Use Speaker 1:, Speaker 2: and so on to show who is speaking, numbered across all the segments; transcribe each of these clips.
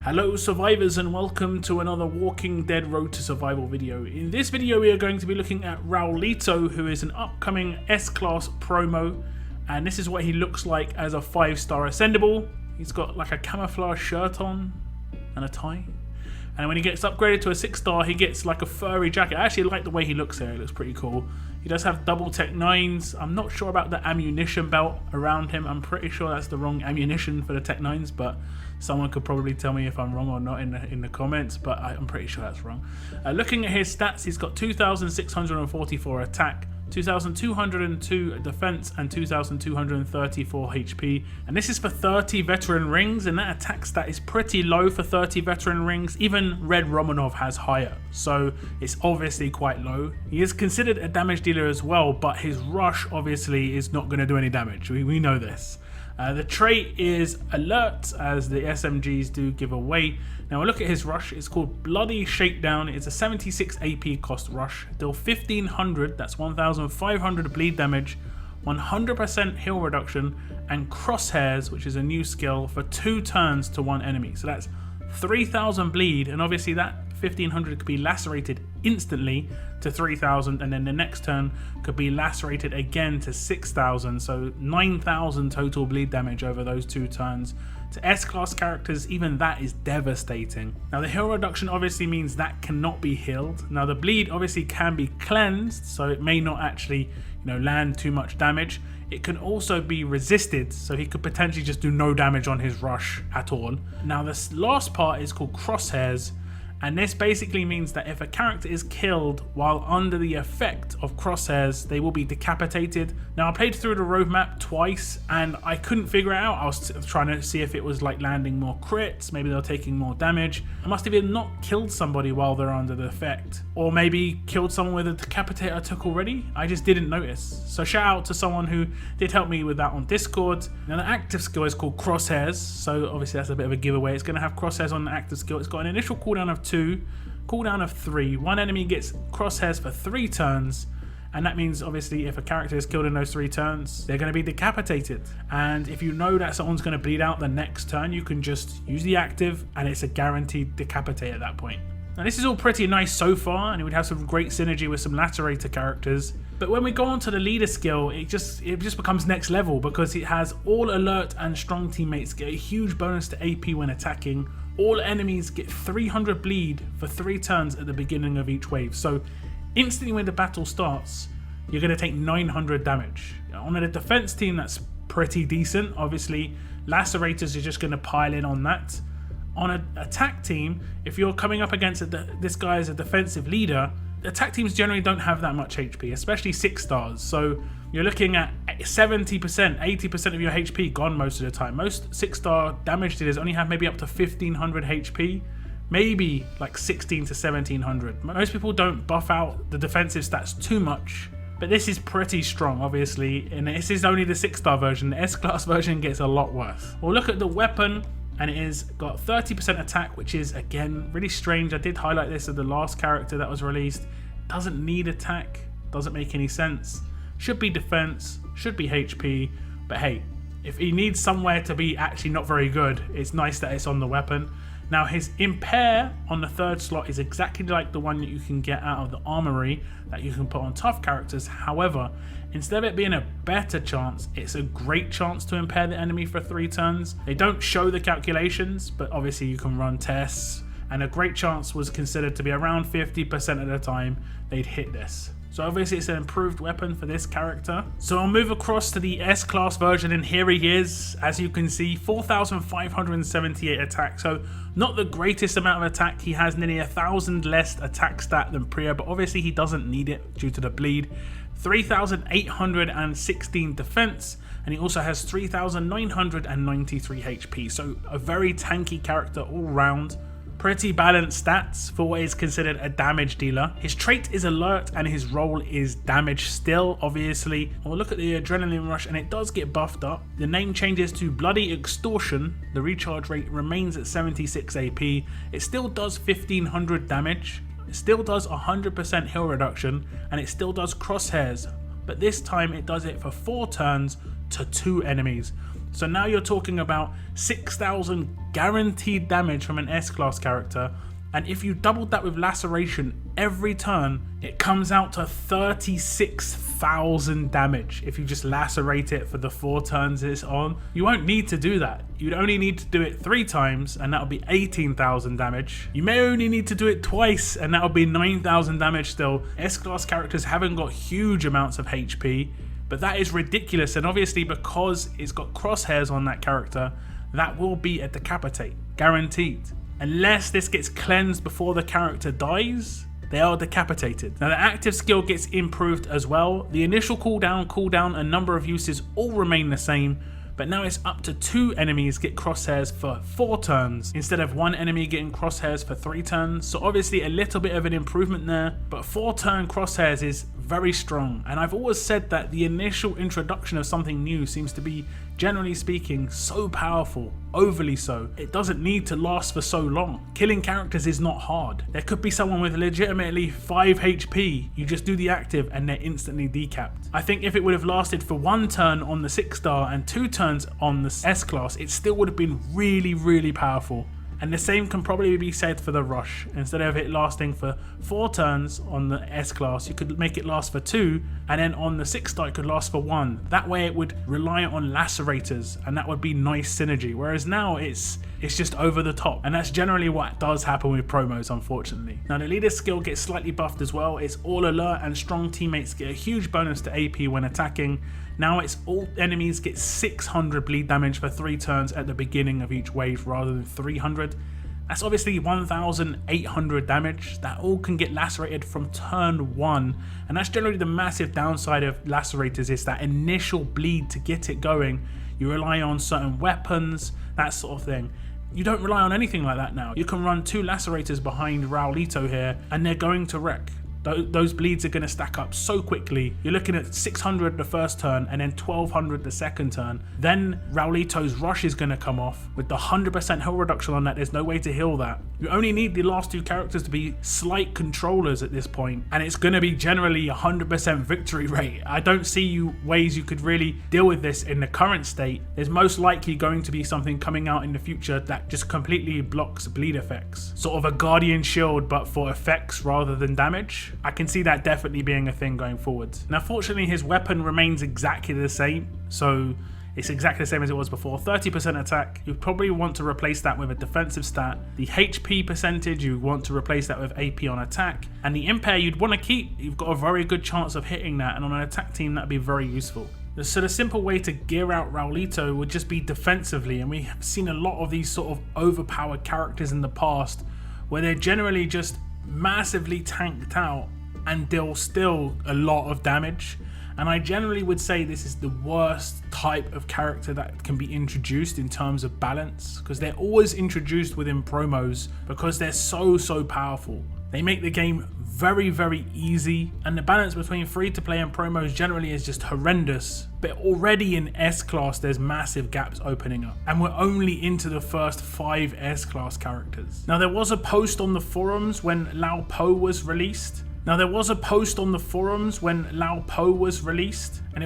Speaker 1: Hello survivors and welcome to another Walking Dead Road to Survival video. In this video we are going to be looking at Raulito, who is an upcoming S-Class promo, and this is what he looks like as a 5-star ascendable. He's got like a camouflage shirt on and a tie, and when he gets upgraded to a 6-star he gets like a furry jacket. I actually like the way he looks here, it looks pretty cool. He does have double tech 9s. I'm not sure about the ammunition belt around him. I'm pretty sure that's the wrong ammunition for the tech 9s, but someone could probably tell me if I'm wrong or not in the comments, but I'm pretty sure that's wrong. Looking at his stats, he's got 2,644 attack, 2,202 defense, and 2,234 HP. And this is for 30 veteran rings, and that attack stat is pretty low for 30 veteran rings. Even Red Romanov has higher, so it's obviously quite low. He is considered a damage dealer as well, but his rush obviously is not going to do any damage. We know this. The trait is alert, as the SMGs do give away. Now look at his rush, it's called Bloody Shakedown. It's a 76 AP cost rush, deal 1500, that's 1500 bleed damage, 100% heal reduction, and crosshairs, which is a new skill, for 2 turns to 1 enemy. So that's 3000 bleed, and obviously that 1500 could be lacerated instantly to 3000, and then the next turn could be lacerated again to 6000, so 9000 total bleed damage over those 2 turns. To S-Class characters, even that is devastating. Now the heal reduction obviously means that cannot be healed. Now the bleed obviously can be cleansed, so it may not actually land too much damage. It can also be resisted, so he could potentially just do no damage on his rush at all. Now this last part is called crosshairs, and this basically means that if a character is killed while under the effect of crosshairs, they will be decapitated. Now I played through the roadmap twice and I couldn't figure it out. I was trying to see if it was like landing more crits, maybe they're taking more damage. I must have either not killed somebody while they're under the effect, or maybe killed someone with a decapitator I took already. I just didn't notice. So shout out to someone who did help me with that on Discord. Now the active skill is called crosshairs, so obviously that's a bit of a giveaway. It's going to have crosshairs on the active skill. It's got an initial cooldown of 2, cooldown of 3. One enemy gets crosshairs for 3 turns, and that means obviously if a character is killed in those 3 turns, they're going to be decapitated. And if you know that someone's going to bleed out the next turn, you can just use the active and it's a guaranteed decapitate at that point. Now this is all pretty nice so far, and it would have some great synergy with some lacerator characters. But when we go on to the leader skill, it just becomes next level, because it has all alert and strong teammates get a huge bonus to AP when attacking. All enemies get 300 bleed for 3 turns at the beginning of each wave. So instantly when the battle starts, you're going to take 900 damage. On a defense team, that's pretty decent. Obviously, lacerators are just going to pile in on that. On an attack team, if you're coming up against this guy as a defensive leader, attack teams generally don't have that much HP, especially 6 stars. So you're looking at 70%, 80% of your HP gone most of the time. Most 6-star damage dealers only have maybe up to 1500 HP, maybe like 16 to 1700. Most people don't buff out the defensive stats too much, but this is pretty strong obviously, and this is only the 6-star version. The S-Class version gets a lot worse. We'll look at the weapon, and it is got 30% attack, which is again really strange. I did highlight this as the last character that was released. Doesn't need attack, doesn't make any sense. Should be defense, should be HP, but hey, if he needs somewhere to be actually not very good, it's nice that it's on the weapon. Now his impair on the 3rd slot is exactly like the one that you can get out of the armory that you can put on tough characters. However, instead of it being a better chance, it's a great chance to impair the enemy for 3 turns. They don't show the calculations, but obviously you can run tests, and a great chance was considered to be around 50% of the time they'd hit this. So obviously it's an improved weapon for this character. So I'll move across to the S-Class version, and here he is. As you can see, 4,578 attack, so not the greatest amount of attack. He has nearly 1,000 less attack stat than Priya, but obviously he doesn't need it due to the bleed. 3,816 defense, and he also has 3,993 HP, so a very tanky character all round. Pretty balanced stats for what is considered a damage dealer. His trait is alert and his role is damage still, obviously. We'll look at the adrenaline rush, and it does get buffed up. The name changes to Bloody Extortion. The recharge rate remains at 76 AP. It still does 1500 damage. It still does 100% heal reduction, and it still does crosshairs. But this time it does it for 4 turns to 2 enemies. So now you're talking about 6,000 guaranteed damage from an S-Class character, and if you doubled that with laceration every turn, it comes out to 36,000 damage if you just lacerate it for the 4 turns it's on. You won't need to do that. You'd only need to do it 3 times and that'll be 18,000 damage. You may only need to do it twice and that'll be 9,000 damage still. S-Class characters haven't got huge amounts of HP, but that is ridiculous, and obviously because it's got crosshairs on that character, that will be a decapitate, guaranteed. Unless this gets cleansed before the character dies, they are decapitated. Now the active skill gets improved as well. The initial cooldown and number of uses all remain the same, but now it's up to 2 enemies get crosshairs for 4 turns instead of 1 enemy getting crosshairs for 3 turns. So obviously a little bit of an improvement there, but 4 turn crosshairs is very strong. And I've always said that the initial introduction of something new seems to be, generally speaking, so powerful, overly so. It doesn't need to last for so long. Killing characters is not hard. There could be someone with legitimately 5 HP, you just do the active and they're instantly decapped. I think if it would have lasted for 1 turn on the 6-star and 2 turns on the S-Class, it still would have been really, really powerful. And the same can probably be said for the Rush. Instead of it lasting for 4 turns on the S-Class, you could make it last for 2, and then on the 6-star it could last for 1. That way it would rely on lacerators, and that would be nice synergy. Whereas now it's just over the top, and that's generally what does happen with promos, unfortunately. Now the leader skill gets slightly buffed as well. It's all alert and strong teammates get a huge bonus to AP when attacking. Now it's all enemies get 600 bleed damage for 3 turns at the beginning of each wave rather than 300. That's obviously 1,800 damage. That all can get lacerated from turn 1, and that's generally the massive downside of lacerators, is that initial bleed to get it going. You rely on certain weapons, that sort of thing. You don't rely on anything like that now. You can run 2 lacerators behind Raulito here and they're going to wreck. Those bleeds are going to stack up so quickly. You're looking at 600 the first turn and then 1200 the second turn. Then Raulito's rush is going to come off. With the 100% heal reduction on that, there's no way to heal that. You only need the last 2 characters to be slight controllers at this point, and it's going to be generally 100% victory rate. I don't see ways you could really deal with this in the current state. There's most likely going to be something coming out in the future that just completely blocks bleed effects. Sort of a guardian shield, but for effects rather than damage. I can see that definitely being a thing going forward. Now fortunately his weapon remains exactly the same, so it's exactly the same as it was before. 30% attack, you probably want to replace that with a defensive stat. The HP percentage, you want to replace that with AP on attack. And the impair you'd want to keep. You've got a very good chance of hitting that, and on an attack team that'd be very useful. So the simple way to gear out Raulito would just be defensively, and we have seen a lot of these sort of overpowered characters in the past where they're generally just massively tanked out and deal still a lot of damage. And I generally would say this is the worst type of character that can be introduced in terms of balance, because they're always introduced within promos because they're so powerful. They make the game very easy, and the balance between free to play and promos generally is just horrendous. But already in S-Class there's massive gaps opening up, and we're only into the first 5 S-Class characters. Now there was a post on the forums when Lao Po was released. And it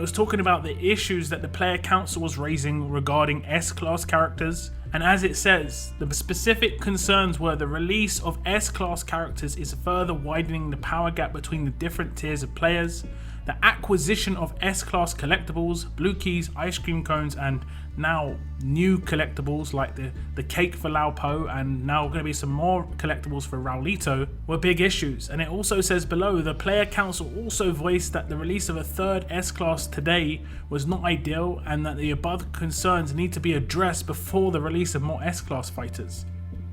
Speaker 1: was talking about the issues that the player council was raising regarding S-Class characters. And as it says, the specific concerns were the release of S-Class characters is further widening the power gap between the different tiers of players, the acquisition of S-Class collectibles, blue keys, ice cream cones, and now new collectibles like the cake for Lao Po, and now going to be some more collectibles for Raulito, were big issues. And it also says below, the player council also voiced that the release of a 3rd S-Class today was not ideal, and that the above concerns need to be addressed before the release of more S-Class fighters.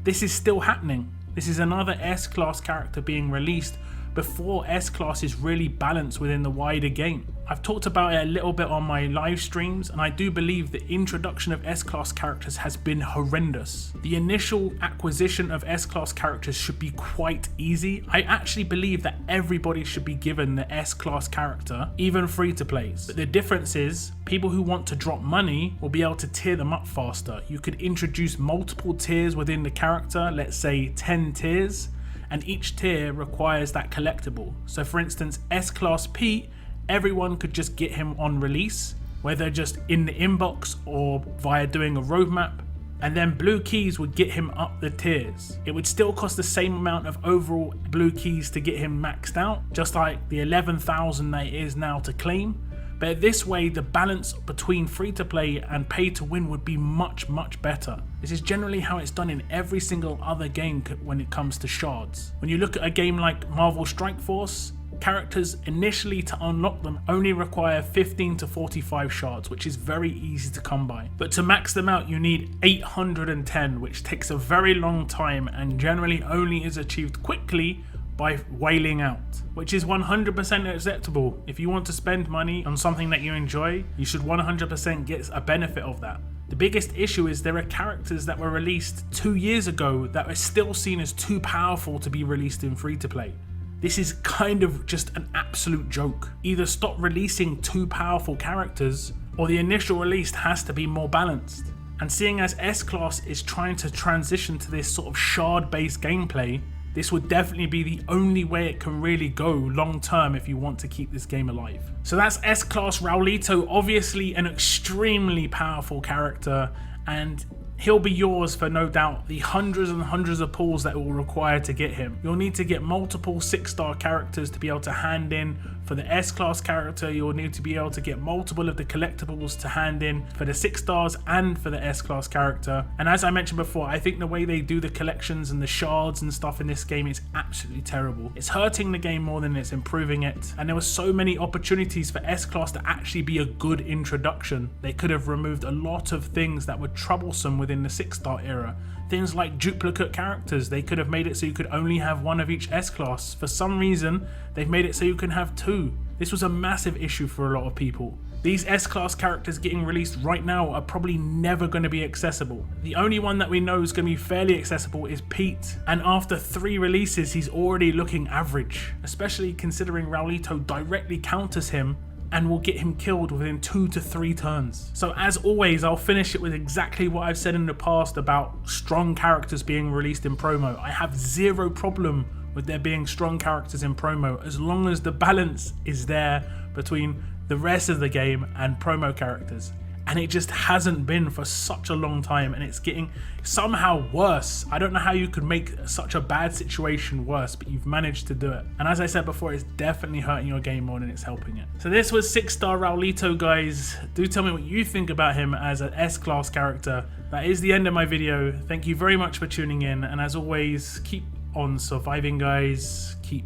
Speaker 1: This is still happening. This is another S-Class character being released before S-Class is really balanced within the wider game. I've talked about it a little bit on my live streams, and I do believe the introduction of S-Class characters has been horrendous. The initial acquisition of S-Class characters should be quite easy. I actually believe that everybody should be given the S-Class character, even free to plays. But the difference is, people who want to drop money will be able to tier them up faster. You could introduce multiple tiers within the character, let's say 10 tiers, and each tier requires that collectible. So for instance, S-Class Pete, everyone could just get him on release, whether just in the inbox or via doing a roadmap, and then blue keys would get him up the tiers. It would still cost the same amount of overall blue keys to get him maxed out, just like the 11,000 that it is now to claim. But this way, the balance between free to play and pay to win would be much better. This is generally how it's done in every single other game when it comes to shards. When you look at a game like Marvel Strike Force, characters initially to unlock them only require 15 to 45 shards, which is very easy to come by. But to max them out you need 810, which takes a very long time and generally only is achieved quickly by wailing out, which is 100% acceptable. If you want to spend money on something that you enjoy, you should 100% get a benefit of that. The biggest issue is there are characters that were released 2 years ago that are still seen as too powerful to be released in free to play. This is kind of just an absolute joke. Either stop releasing too powerful characters, or the initial release has to be more balanced. And seeing as S-Class is trying to transition to this sort of shard-based gameplay, this would definitely be the only way it can really go long term if you want to keep this game alive. So that's S-Class Raulito, obviously an extremely powerful character, and he'll be yours for no doubt the hundreds and hundreds of pulls that it will require to get him. You'll need to get multiple 6-star characters to be able to hand in. For the S-Class character, you'll need to be able to get multiple of the collectibles to hand in for the 6 stars and for the S-Class character. And as I mentioned before, I think the way they do the collections and the shards and stuff in this game is absolutely terrible. It's hurting the game more than it's improving it. And there were so many opportunities for S-Class to actually be a good introduction. They could have removed a lot of things that were troublesome within the 6-star era. Things like duplicate characters. They could have made it so you could only have one of each S-Class. For some reason, they've made it so you can have 2. This was a massive issue for a lot of people. These S-Class characters getting released right now are probably never going to be accessible. The only one that we know is going to be fairly accessible is Pete, and after 3 releases he's already looking average, especially considering Raulito directly counters him and will get him killed within 2 to 3 turns. So as always, I'll finish it with exactly what I've said in the past about strong characters being released in promo. I have zero problem with there being strong characters in promo as long as the balance is there between the rest of the game and promo characters. And it just hasn't been for such a long time, and it's getting somehow worse. I don't know how you could make such a bad situation worse, but you've managed to do it. And as I said before, it's definitely hurting your game more than it's helping it. So this was 6-star Raulito, guys. Do tell me what you think about him as an S-Class character. That is the end of my video. Thank you very much for tuning in, and as always, keep on surviving, guys. Keep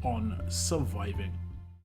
Speaker 1: on surviving.